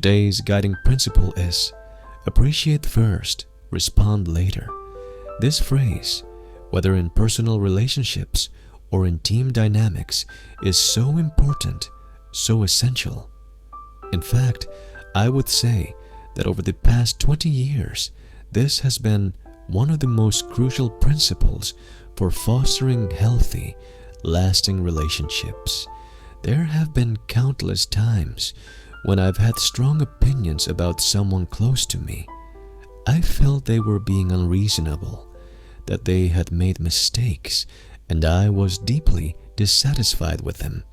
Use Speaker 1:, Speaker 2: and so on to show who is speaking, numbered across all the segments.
Speaker 1: Today's guiding principle is appreciate first, respond later. This phrase, whether in personal relationships or in team dynamics, is so important, so essential. In fact, I would say that over the past 20 years, this has been one of the most crucial principles for fostering healthy, lasting relationships. There have been countless times when I've had strong opinions about someone close to me. I felt they were being unreasonable, that they had made mistakes, and I was deeply dissatisfied with them.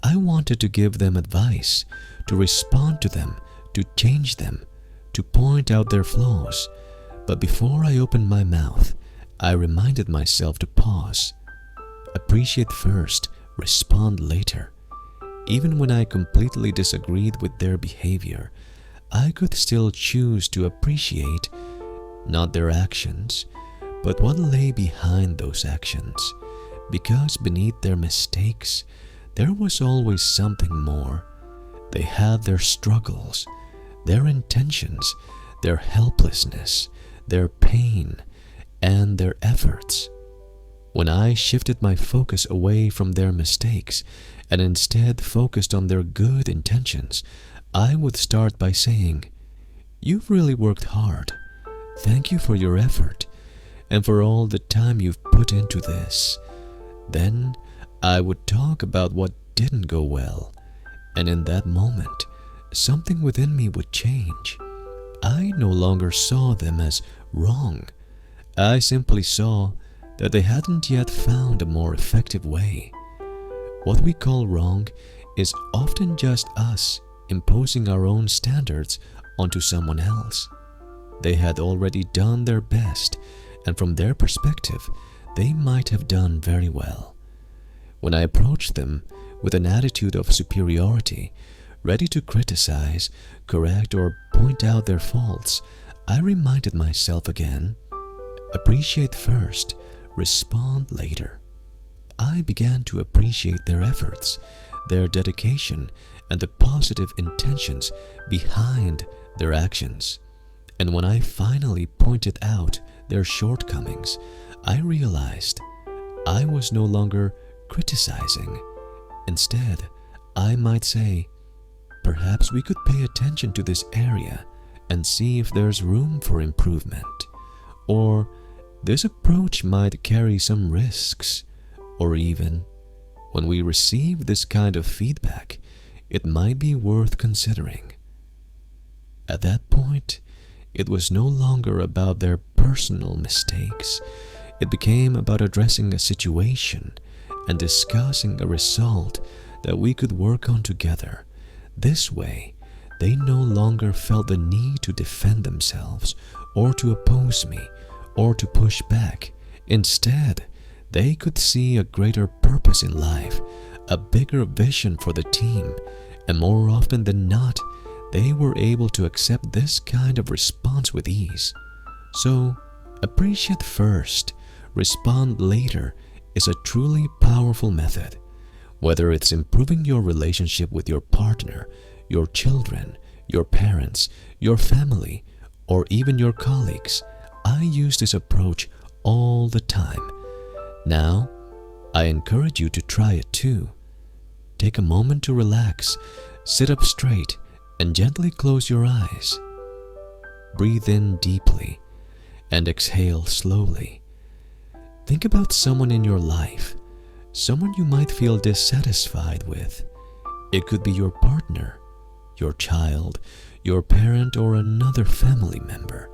Speaker 1: I wanted to give them advice, to respond to them, to change them, to point out their flaws. But before I opened my mouth, I reminded myself to pause. Appreciate first, respond later. Even when I completely disagreed with their behavior, I could still choose to appreciate not their actions, but what lay behind those actions. Because beneath their mistakes, there was always something more. They had their struggles, their intentions, their helplessness, their pain, and their efforts. When I shifted my focus away from their mistakes and instead focused on their good intentions, I would start by saying, "You've really worked hard. Thank you for your effort and for all the time you've put into this." Then I would talk about what didn't go well, and in that moment, something within me would change. I no longer saw them as wrong. I simply saw that they hadn't yet found a more effective way. What we call wrong is often just us imposing our own standards onto someone else. They had already done their best, and from their perspective, they might have done very well. When I approached them with an attitude of superiority, ready to criticize, correct, or point out their faults, I reminded myself again, appreciate first, respond later. I began to appreciate their efforts, their dedication, and the positive intentions behind their actions. And when I finally pointed out their shortcomings, I realized I was no longer criticizing. Instead, I might say, perhaps we could pay attention to this area and see if there's room for improvement. Or this approach might carry some risks. Or even, when we receive this kind of feedback, it might be worth considering. At that point, it was no longer about their personal mistakes. It became about addressing a situation and discussing a result that we could work on together. This way, they no longer felt the need to defend themselves or to oppose me or to push back. Instead, they could see a greater purpose in life, a bigger vision for the team, and more often than not, they were able to accept this kind of response with ease. So, appreciate first, respond later is a truly powerful method. Whether it's improving your relationship with your partner, your children, your parents, your family, or even your colleagues, I use this approach all the time. Now, I encourage you to try it too. Take a moment to relax, sit up straight, and gently close your eyes. Breathe in deeply and exhale slowly. Think about someone in your life, someone you might feel dissatisfied with. It could be your partner, your child, your parent, or another family member.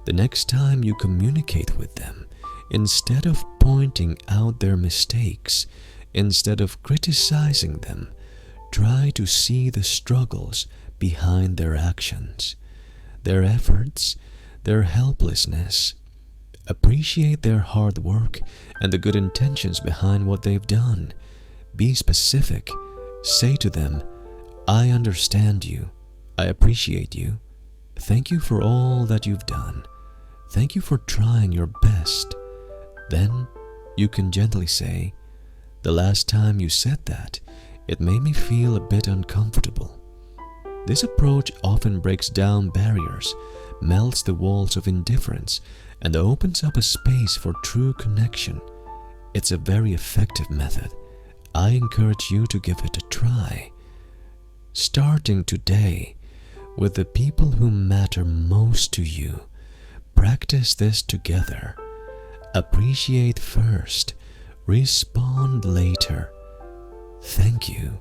Speaker 1: The next time you communicate with them, instead of pointing out their mistakes, instead of criticizing them, try to see the struggles behind their actions, their efforts, their helplessness. Appreciate their hard work and the good intentions behind what they've done. Be specific. Say to them, "I understand you. I appreciate you. Thank you for all that you've done. Thank you for trying your best." Then you can gently say, "The last time you said that, it made me feel a bit uncomfortable." This approach often breaks down barriers, melts the walls of indifference, and opens up a space for true connection. It's a very effective method. I encourage you to give it a try. Starting today, with the people who matter most to you, practice this together. Appreciate first, respond later. Thank you.